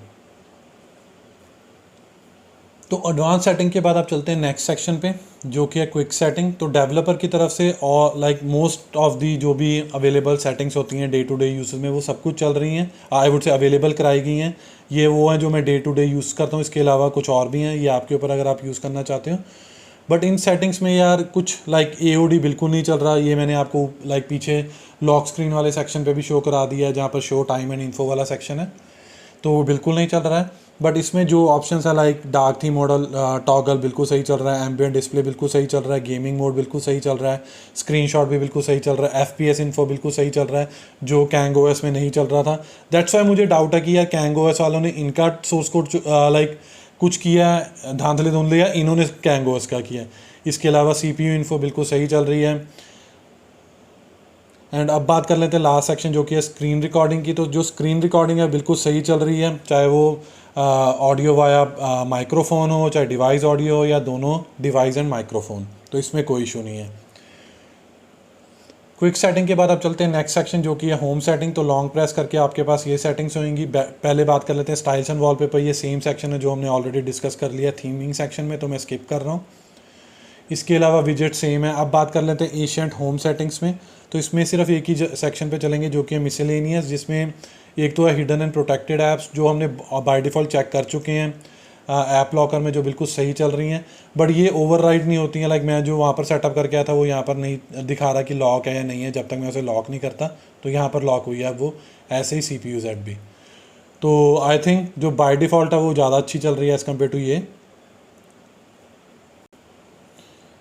तो एडवांस सेटिंग के बाद आप चलते हैं नेक्स्ट सेक्शन पे, जो कि है क्विक सेटिंग। तो डेवलपर की तरफ से और लाइक मोस्ट ऑफ दी जो भी अवेलेबल सेटिंग्स होती हैं डे टू डे यूज़ में, वो सब कुछ चल रही हैं, आई वुड से अवेलेबल कराई गई हैं। ये वो हैं जो मैं डे टू डे यूज़ करता हूँ, इसके अलावा कुछ और भी हैं, ये आपके ऊपर अगर आप यूज़ करना चाहते हो। बट इन सेटिंग्स में यार कुछ लाइक AOD बिल्कुल नहीं चल रहा। ये मैंने आपको लाइक पीछे लॉक स्क्रीन वाले सेक्शन पे भी शो करा दिया है, जहाँ पर शो टाइम एंड इन्फो वाला सेक्शन है, तो वो बिल्कुल नहीं चल रहा है। बट इसमें जो ऑप्शंस है like dark theme model toggle बिल्कुल सही चल रहा है, एम्बिएंट डिस्प्ले बिल्कुल सही चल रहा है, गेमिंग मोड बिल्कुल सही चल रहा है, स्क्रीनशॉट भी बिल्कुल सही चल रहा है, FPS इन्फो बिल्कुल सही चल रहा है, जो कैंग OS में नहीं चल रहा था। दैट्स वाई मुझे डाउट है कि यार कैंग OS वालों ने इनका सोर्स कोड लाइक कुछ किया है धांधले धुंधले, या इन्होंने कैंग OS का किया है। इसके अलावा CPU इन्फो बिल्कुल सही चल रही है। एंड अब बात कर लेते हैं लास्ट सेक्शन, जो कि है स्क्रीन रिकॉर्डिंग की। तो जो स्क्रीन रिकॉर्डिंग है बिल्कुल सही चल रही है, चाहे वो ऑडियो वाया माइक्रोफोन हो, चाहे डिवाइस ऑडियो हो, या दोनों डिवाइस एंड माइक्रोफोन, तो इसमें कोई इशू नहीं है। क्विक सेटिंग के बाद आप चलते हैं नेक्स्ट सेक्शन, जो कि है होम सेटिंग। तो लॉन्ग प्रेस करके आपके पास ये सेटिंग्स होंगी। पहले बात कर लेते हैं स्टाइल्स एंड वॉलपेपर। ये सेम सेक्शन है जो हमने ऑलरेडी डिस्कस कर लिया थीमिंग सेक्शन में, तो मैं स्किप कर रहा हूँ। इसके अलावा विजेट सेम है। अब बात कर लेते हैं एशियंट होम सेटिंग्स में। तो इसमें सिर्फ एक ही सेक्शन पे चलेंगे, जो कि है मिसलेनियस, जिसमें एक तो है हिडन एंड प्रोटेक्टेड ऐप्स, जो हमने बाय डिफ़ॉल्ट चेक कर चुके हैं ऐप लॉकर में, जो बिल्कुल सही चल रही हैं। बट ये ओवरराइड नहीं होती हैं। लाइक मैं जो वहाँ पर सेटअप करके आया था, वो यहाँ पर नहीं दिखा रहा कि लॉक है या नहीं है, जब तक मैं उसे लॉक नहीं करता। तो यहाँ पर लॉक हुई है वो, ऐसे ही CPU Z भी। तो आई थिंक जो बाय डिफ़ॉल्ट है वो ज़्यादा अच्छी चल रही है एज़ कम्पेयर टू ये।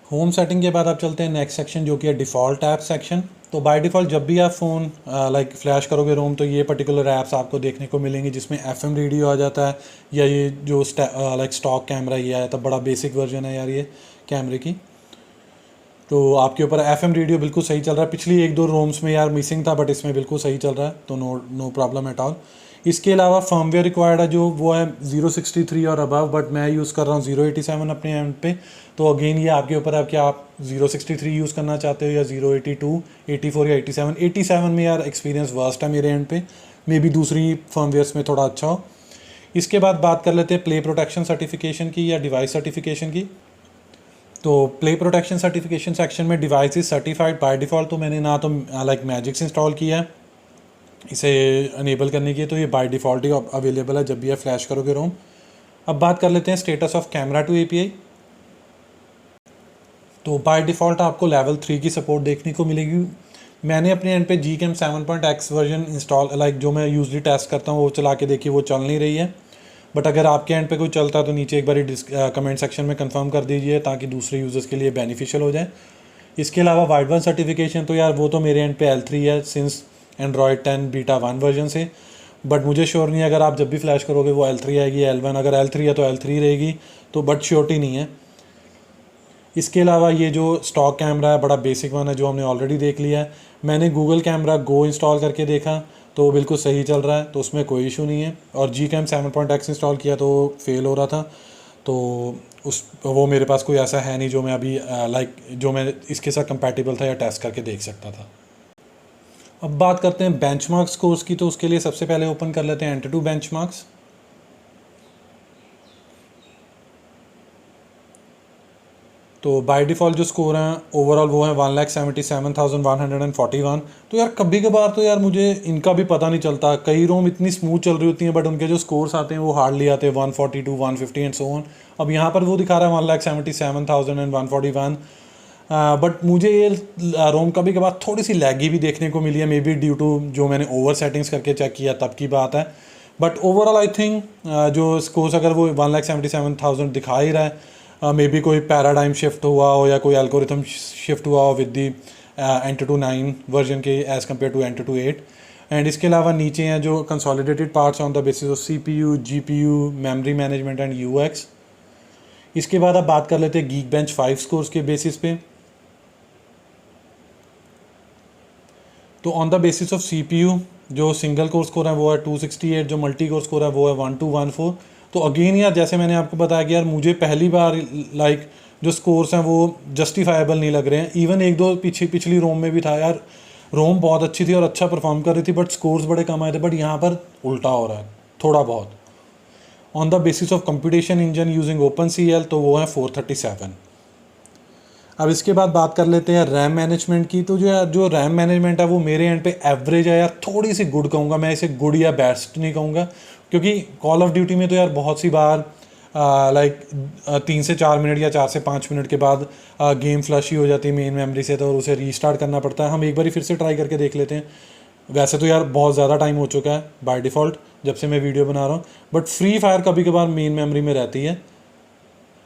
होम सेटिंग के बाद आप चलते हैं नेक्स्ट सेक्शन, जो कि है डिफ़ॉल्ट ऐप सेक्शन। तो बाय डिफ़ॉल्ट जब भी आप फ़ोन लाइक फ्लैश करोगे रोम, तो ये पर्टिकुलर ऐप्स आपको देखने को मिलेंगी, जिसमें FM रेडियो आ जाता है, या ये जो लाइक स्टॉक कैमरा ये आया था, बड़ा बेसिक वर्जन है यार ये कैमरे की। तो आपके ऊपर FM रेडियो बिल्कुल सही चल रहा है। पिछली 1-2 रोम्स में यार मिसिंग था, बट इसमें बिल्कुल सही चल रहा है, तो नो प्रॉब्लम एट ऑल। इसके अलावा फर्मवेयर रिक्वायर्ड है जो वो है 063 और अबव, बट मैं यूज़ कर रहा हूँ 087 अपने एंड पे। तो अगेन ये आपके ऊपर है कि आप 063 यूज़ करना चाहते हो या 082, 84 या 87। 87 में यार एक्सपीरियंस वर्स्ट है मेरे एंड पे, मे बी दूसरी फर्मवेयर्स में थोड़ा अच्छा हो। इसके बाद बात कर लेते हैं प्ले प्रोटेक्शन सर्टिफिकेशन की या डिवाइस सर्टिफिकेशन की। तो प्ले प्रोटेक्शन सर्टिफिकेशन सेक्शन में device is certified by default, तो मैंने ना तो लाइक मैजिक्स इंस्टॉल किया है इसे अनेबल करने की, तो ये बाय डिफ़ॉल्ट ही अवेलेबल है जब भी आप फ्लैश करोगे रोम। अब बात कर लेते हैं status of camera to API। तो बाय डिफ़ॉल्ट आपको लेवल 3 की सपोर्ट देखने को मिलेगी। मैंने अपने एंड पे Gcam 7.x version install like जो मैं यूजली टेस्ट करता हूँ वो चला के देखी, वो चल नहीं रही है। बट अगर आपके एंड पे कोई चलता है तो नीचे एक बार कमेंट सेक्शन में कंफर्म कर दीजिए, ताकि दूसरे यूज़र्स के लिए बेनिफिशियल हो जाए। इसके अलावा वाइड वन सर्टिफिकेशन, तो यार वो तो मेरे एंड पे L3 है सिंस एंड्रॉयड 10 बीटा 1 वर्जन से। बट मुझे श्योर नहीं है अगर आप जब भी फ्लैश करोगे वो L3 आएगी L1, अगर L3 है तो L3 रहेगी, तो बट श्योरिटी नहीं है। इसके अलावा ये जो स्टॉक कैमरा है बड़ा बेसिक वन है, जो हमने ऑलरेडी देख लिया है। मैंने गूगल कैमरा गो इंस्टॉल करके देखा तो बिल्कुल सही चल रहा है, तो उसमें कोई इशू नहीं है। और Gcam 7.x इंस्टॉल किया तो फेल हो रहा था, तो वो मेरे पास कोई ऐसा है नहीं जो मैं अभी लाइक जो मैं इसके साथ कंपैटिबल था या टेस्ट करके देख सकता था। अब बात करते हैं बेंचमार्क्स कोर्स की। तो उसके लिए सबसे पहले ओपन कर लेते हैं एंटूटू बेंचमार्क्स। तो बाय डिफ़ॉल्ट जो स्कोर हैं ओवरऑल वो है 1,77,141। तो यार कभी कभार तो यार मुझे इनका भी पता नहीं चलता, कई रोम इतनी स्मूथ चल रही होती हैं बट उनके जो स्कोर्स आते हैं वो हार्डली आते हैं 142, 150 एंड सो ऑन। अब यहाँ पर वो दिखा रहा है 1,77,141। बट मुझे ये रोम कभी कभार थोड़ी सी लैगी भी देखने को मिली है, मे बी ड्यू टू जो मैंने ओवर सेटिंग्स करके चेक किया तब की बात है। बट ओवरऑल आई थिंक जो स्कोर्स अगर वो 1,77,000 दिखा ही रहा है, मे बी कोई पैराडाइम शिफ्ट हुआ हो या कोई एल्गोरिथम शिफ्ट हुआ हो विद दी एंटूटू 9 वर्जन के as compare to AnTuTu 8। And इसके अलावा नीचे हैं जो consolidated parts on the basis of CPU, GPU, memory management and UX। इसके बाद अब बात कर लेते हैं गीक बेंच 5 स्कोर्स के बेसिस पे। तो on the basis of CPU जो सिंगल कोर स्कोर है वो है 268, जो मल्टी कोर स्कोर है वो है 1214। तो अगेन यार जैसे मैंने आपको बताया कि यार मुझे पहली बार लाइक जो स्कोर्स हैं वो जस्टिफाइबल नहीं लग रहे हैं। इवन 1-2 पिछली रोम में भी था यार, रोम बहुत अच्छी थी और अच्छा परफॉर्म कर रही थी बट स्कोर्स बड़े कम आए थे। बट यहाँ पर उल्टा हो रहा है थोड़ा बहुत। On the basis of computation engine using OpenCL, तो वो है 437। अब इसके बाद बात कर लेते हैं रैम मैनेजमेंट की। तो जो रैम मैनेजमेंट है वो मेरे एंड पे एवरेज है यार, थोड़ी सी गुड कहूँगा मैं, इसे गुड या बेस्ट नहीं कहूँगा, क्योंकि कॉल ऑफ ड्यूटी में तो यार बहुत सी बार लाइक 3 से 4 मिनट या 4 से 5 मिनट के बाद गेम फ्लश ही हो जाती है मेन मेमोरी से, तो उसे रीस्टार्ट करना पड़ता है। हम एक बार फिर से ट्राई करके देख लेते हैं। वैसे तो यार बहुत ज़्यादा टाइम हो चुका है बाय डिफ़ॉल्ट जब से मैं वीडियो बना रहा हूँ, बट फ्री फायर कभी कभार मेन मेमोरी में रहती है,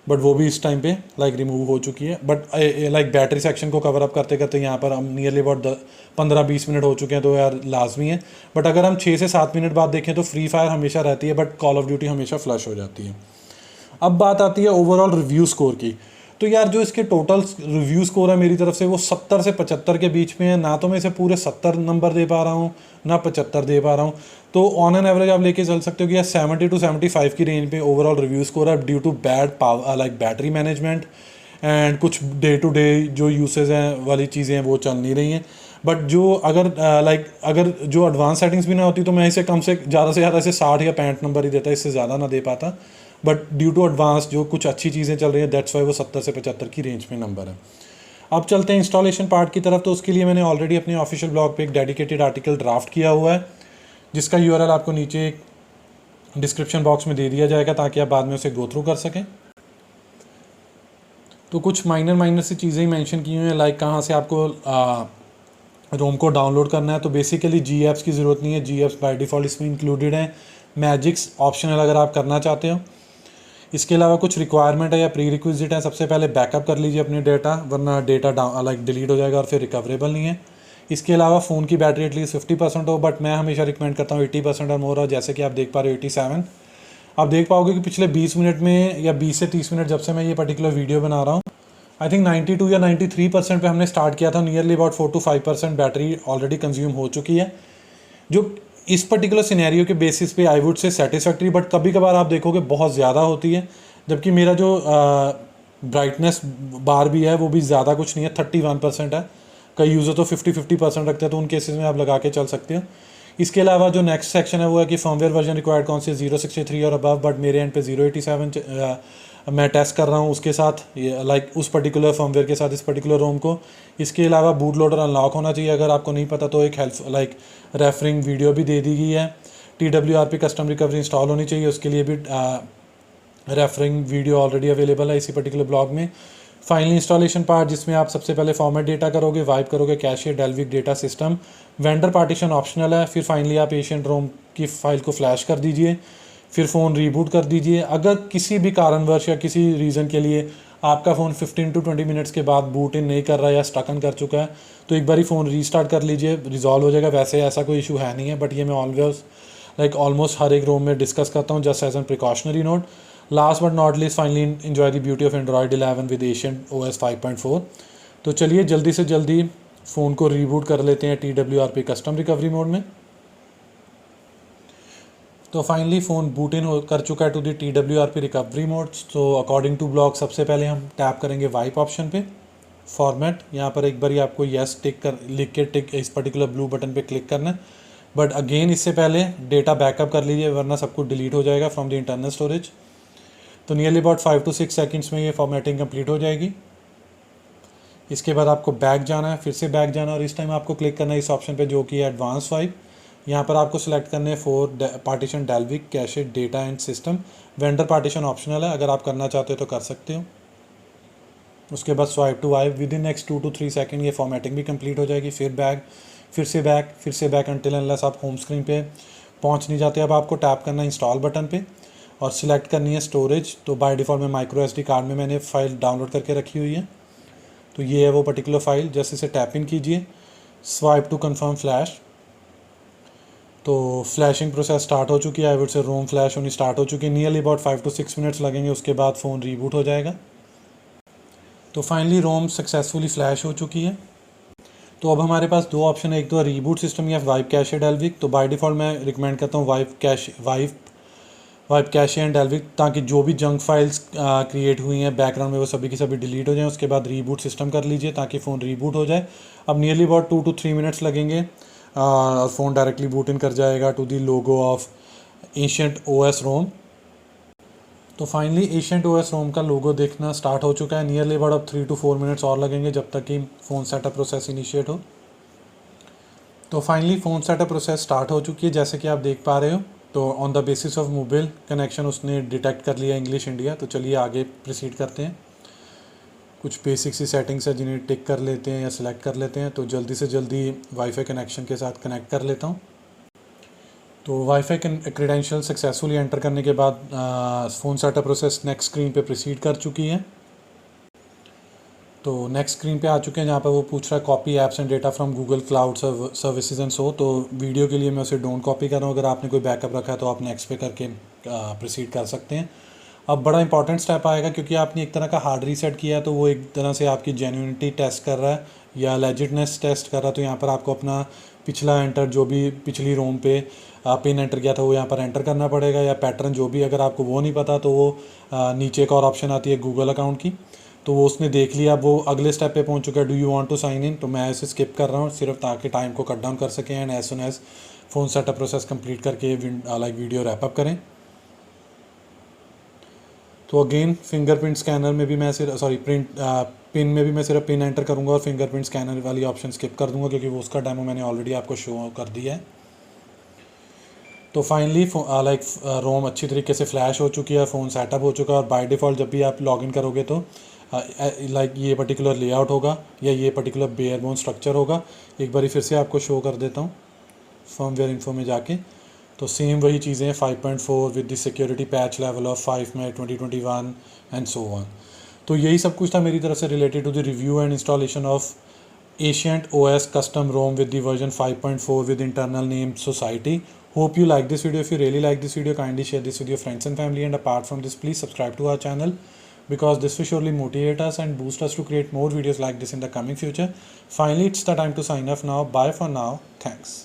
बट वो भी इस टाइम पे लाइक रिमूव हो चुकी है। बट लाइक बैटरी सेक्शन को कवर अप करते करते यहाँ पर हम नियरली अबाउट 15-20 मिनट हो चुके हैं, तो यार लाजमी है। बट अगर हम 6 से 7 मिनट बाद देखें तो फ्री फायर हमेशा रहती है, बट कॉल ऑफ ड्यूटी हमेशा फ्लश हो जाती है। अब बात आती है ओवरऑल रिव्यू स्कोर की। तो यार जो इसके टोटल रिव्यू स्कोर है मेरी तरफ से वो 70 से 75 के बीच में है। ना तो मैं इसे पूरे 70 नंबर दे पा रहा हूँ, ना 75 दे पा रहा हूँ। तो ऑन एन एवरेज आप लेके चल सकते हो कि यार 70 to 75 की रेंज पे ओवरऑल रिव्यू स्कोर है, due to bad power like battery management and कुछ डे टू डे जो यूसेज हैं वाली चीज़ें हैं वो चल नहीं रही हैं। बट जो अगर जो एडवांस सेटिंग्स भी ना होती तो मैं इसे कम से ज़्यादा इसे 60 या 65 नंबर ही देता, इससे ज़्यादा ना दे पाता। बट ड्यू टू एडवांस जो कुछ अच्छी चीज़ें चल रही हैं, दैट्स वाई वो 70 से 75 की रेंज में नंबर है। अब चलते हैं इंस्टॉलेशन पार्ट की तरफ। तो उसके लिए मैंने ऑलरेडी अपने ऑफिशियल ब्लॉग पे एक डेडिकेटेड आर्टिकल ड्राफ्ट किया हुआ है, जिसका URL आपको नीचे डिस्क्रिप्शन बॉक्स में दे दिया जाएगा ताकि आप बाद में उसे गो थ्रू कर सकें। तो कुछ माइनर सी चीज़ें ही मेंशन की हुई हैं, लाइक कहाँ से आपको रोम को डाउनलोड करना है। तो बेसिकली GApps की ज़रूरत नहीं है, GApps बाय डिफ़ॉल्ट इसमें इंक्लूडेड हैं। मैजिक्स ऑप्शनल अगर आप करना चाहते हो। इसके अलावा कुछ रिक्वायरमेंट है या प्री रिक्विजिट है। सबसे पहले बैकअप कर लीजिए अपने डेटा, वरना डेटा लाइक डिलीट हो जाएगा और फिर रिकवरेबल नहीं है। इसके अलावा फ़ोन की बैटरी एटलीस्ट 50% हो, बट मैं हमेशा रिकमेंड करता हूँ 80% और मोर हो। जैसे कि आप देख पा रहे हो 87। आप देख पाओगे कि पिछले 20 मिनट में या 20 से 30 मिनट जब से मैं ये पर्टिकुलर वीडियो बना रहा हूँ, आई थिंक 92 या 93% पे हमने स्टार्ट किया था। Nearly about 4 to 5% battery already consume हो चुकी है, जो इस पर्टिकुलर सिनेरियो के बेसिस पे आई वुड से सेटिस्फैक्ट्री। बट कभी कभार आप देखोगे बहुत ज़्यादा होती है, जबकि मेरा जो ब्राइटनेस बार भी है वो भी ज़्यादा कुछ नहीं है, 31% है। कई यूज़र तो 50% रखते हैं, तो उन केसेस में आप लगा के चल सकते हो। इसके अलावा जो नेक्स्ट सेक्शन है वो है कि फर्मवेयर वर्जन रिक्वायर्ड कौन से 063 और अबव, बट मेरे एंड पे 087 मैं टेस्ट कर रहा हूँ उसके साथ, लाइक उस पर्टिकुलर फर्मवेयर के साथ इस पर्टिकुलर रोम को। इसके अलावा बूट लोडर अनलॉक होना चाहिए। अगर आपको नहीं पता तो एक हेल्प लाइक रेफरिंग वीडियो भी दे दी गई है। TWRP कस्टम रिकवरी इंस्टॉल होनी चाहिए, उसके लिए भी रेफरिंग वीडियो ऑलरेडी अवेलेबल है इसी पर्टिकुलर ब्लॉग में। फाइनली इंस्टॉलेशन पार्ट, जिसमें आप सबसे पहले फॉर्मेट डेटा करोगे, वाइप करोगे cache Dalvik data system, vendor partition optional है। फिर फाइनली आप एशियन रोम की फाइल को फ्लैश कर दीजिए, फिर फ़ोन रीबूट कर दीजिए। अगर किसी भी कारणवश या किसी रीज़न के लिए आपका फ़ोन 15 to 20 मिनट्स के बाद बूट इन नहीं कर रहा है या स्टकन कर चुका है, तो एक बारी फ़ोन रीस्टार्ट कर लीजिए, रिजॉल्व हो जाएगा। वैसे ऐसा कोई इशू है नहीं है, बट ये मैं ऑलवेज लाइक ऑलमोस्ट हर एक रोम में डिस्कस करता हूँ just as an precautionary note. Last but not least, finally enjoy the beauty of Android 11 with Ancient OS 5.4। तो चलिए जल्दी से जल्दी फ़ोन को रीबूट कर लेते हैं TWRP कस्टम रिकवरी मोड में। तो फाइनली फ़ोन बूट इन कर चुका है to the TWRP recovery mode. तो अकॉर्डिंग टू ब्लॉग सबसे पहले हम टैप करेंगे वाइप ऑप्शन पे, फॉर्मेट। यहाँ पर एक बार आपको येस टिक कर लिख के टिक इस पर्टिकुलर ब्लू बटन पे क्लिक करना है। बट अगेन इससे पहले डेटा बैकअप कर लीजिए, वरना सब कुछ डिलीट हो जाएगा फ्रॉम द इंटरनल स्टोरेज। तो नियरली अबाउट 5 to 6 सेकेंड्स में ये फॉर्मेटिंग कंप्लीट हो जाएगी। इसके बाद आपको बैक जाना है, फिर से बैक जाना, और इस टाइम आपको क्लिक करना है इस ऑप्शन पे जो कि है एडवांस वाइप। यहाँ पर आपको सिलेक्ट करने हैं 4 partition Dalvik cache data and system. Vendor partition optional है, अगर आप करना चाहते हो तो कर सकते हो। उसके बाद swipe to wipe, within next 2 to 3 second ये फॉर्मेटिंग भी कंप्लीट हो जाएगी। फिर बैक, फिर से बैक अंटिल अनलेस आप होम स्क्रीन पे पहुँच नहीं जाते। अब आपको टैप करना है इंस्टॉल बटन पे और सिलेक्ट करनी है स्टोरेज। तो बाय डिफ़ॉल्ट में माइक्रो SD कार्ड में मैंने फ़ाइल डाउनलोड करके रखी हुई है, तो ये है वो पर्टिकुलर फाइल। जैसे इसे टैप इन कीजिए, स्वाइप टू कंफर्म फ्लैश। तो फ्लैशिंग प्रोसेस स्टार्ट हो चुकी है, आई वुड से रोम फ्लैश होनी स्टार्ट हो चुकी है। नियरली अबाउट 5 to 6 मिनट्स लगेंगे, उसके बाद फ़ोन रीबूट हो जाएगा। तो फाइनली रोम सक्सेसफुली फ्लैश हो चुकी है। तो अब हमारे पास दो ऑप्शन है, एक तो रीबूट सिस्टम या वाइप कैशे डेल्विक। तो बाय डिफ़ॉल्ट मैं रिकमेंड करता हूँ वाइप कैशे एंड डेल्विक, ताकि जो भी जंक फाइल्स क्रिएट हुई हैं बैकग्राउंड में वो सभी की सभी डिलीट हो जाएं। उसके बाद रीबूट सिस्टम कर लीजिए ताकि फ़ोन रीबूट हो जाए। अब नियरली अबाउट 2 to 3 मिनट्स लगेंगे और फ़ोन डायरेक्टली बूट इन कर जाएगा to the logo of Ancient OS ROM. तो फाइनली एशियंट ओएस रोम का लोगो देखना स्टार्ट हो चुका है। नियरली अबाउट अब 3 to 4 मिनट्स और लगेंगे जब तक कि फ़ोन सेटअप प्रोसेस इनिशिएट हो। तो finally phone setup process start हो चुकी है जैसे कि आप देख पा रहे हो। तो on the basis of mobile connection उसने डिटेक्ट कर लिया इंग्लिश इंडिया। तो चलिए आगे प्रोसीड करते हैं। कुछ बेसिक सी सेटिंग्स है जिन्हें टिक कर लेते हैं या सिलेक्ट कर लेते हैं। तो जल्दी से जल्दी वाईफाई कनेक्शन के साथ कनेक्ट कर लेता हूँ। तो वाईफाई क्रेडेंशियल सक्सेसफुली एंटर करने के बाद phone setup process next screen पे प्रोसीड कर चुकी है। तो नेक्स्ट स्क्रीन पे आ चुके हैं जहाँ पर वो पूछ रहा है copy apps and data from Google cloud services and so. तो वीडियो के लिए मैं उसे डोंट कॉपी कर रहा हूँ। अगर आपने कोई बैकअप रखा है तो आप नेक्स्ट पे करके प्रोसीड कर सकते हैं। अब बड़ा इंपॉर्टेंट स्टेप आएगा क्योंकि आपने एक तरह का हार्ड रीसेट किया है। तो वो एक तरह से आपकी जेन्युइनिटी टेस्ट कर रहा है या लेजिटनेस टेस्ट कर रहा है। तो यहाँ पर आपको अपना पिछला एंटर जो भी पिछली रोम पे पिन एंटर किया था वो यहाँ पर एंटर करना पड़ेगा, या पैटर्न जो भी अगर आपको वो नहीं पता तो वो नीचे एक और ऑप्शन आती है गूगल अकाउंट की, तो वो उसने देख लिया। अब वो अगले स्टेप पे पहुंच चुका है, do you want to sign in. तो मैं इसे स्किप कर रहा हूँ सिर्फ ताकि टाइम को कट डाउन कर सकें and as soon as phone setup process complete करके लाइक वीडियो रैप अप करें। तो अगेन फिंगरप्रिंट स्कैनर में भी मैं सिर्फ पिन में भी मैं सिर्फ पिन एंटर करूँगा और फिंगरप्रिंट स्कैनर वाली ऑप्शन स्किप कर दूँगा क्योंकि वो उसका डेमो मैंने ऑलरेडी आपको शो कर दिया है। तो फाइनली लाइक रोम अच्छी तरीके से फ्लैश हो चुकी है, फ़ोन सेटअप हो चुका है। और बाय डिफ़ॉल्ट जब भी आप लॉगिन करोगे तो लाइक ये पर्टिकुलर लेआउट होगा या ये पर्टिकुलर बेयर बोन स्ट्रक्चर होगा। एक बारी फिर से आपको शो कर देता हूँ फर्मवेयर इन्फो में जाके। तो सेम वही चीज़ें हैं 5.4 with the security patch level of 5 May 2021 and so on. तो यही सब कुछ था मेरी तरफ से related to the review and installation of Ancient OS custom ROM with the version 5.4 with internal name Society. Hope you like this video. If you really like this video, kindly share this with your friends and family. And apart from this, please subscribe to our channel because this will surely motivate us and boost us to create more videos like this in the coming future. Finally, it's the time to sign off now. Bye for now. Thanks.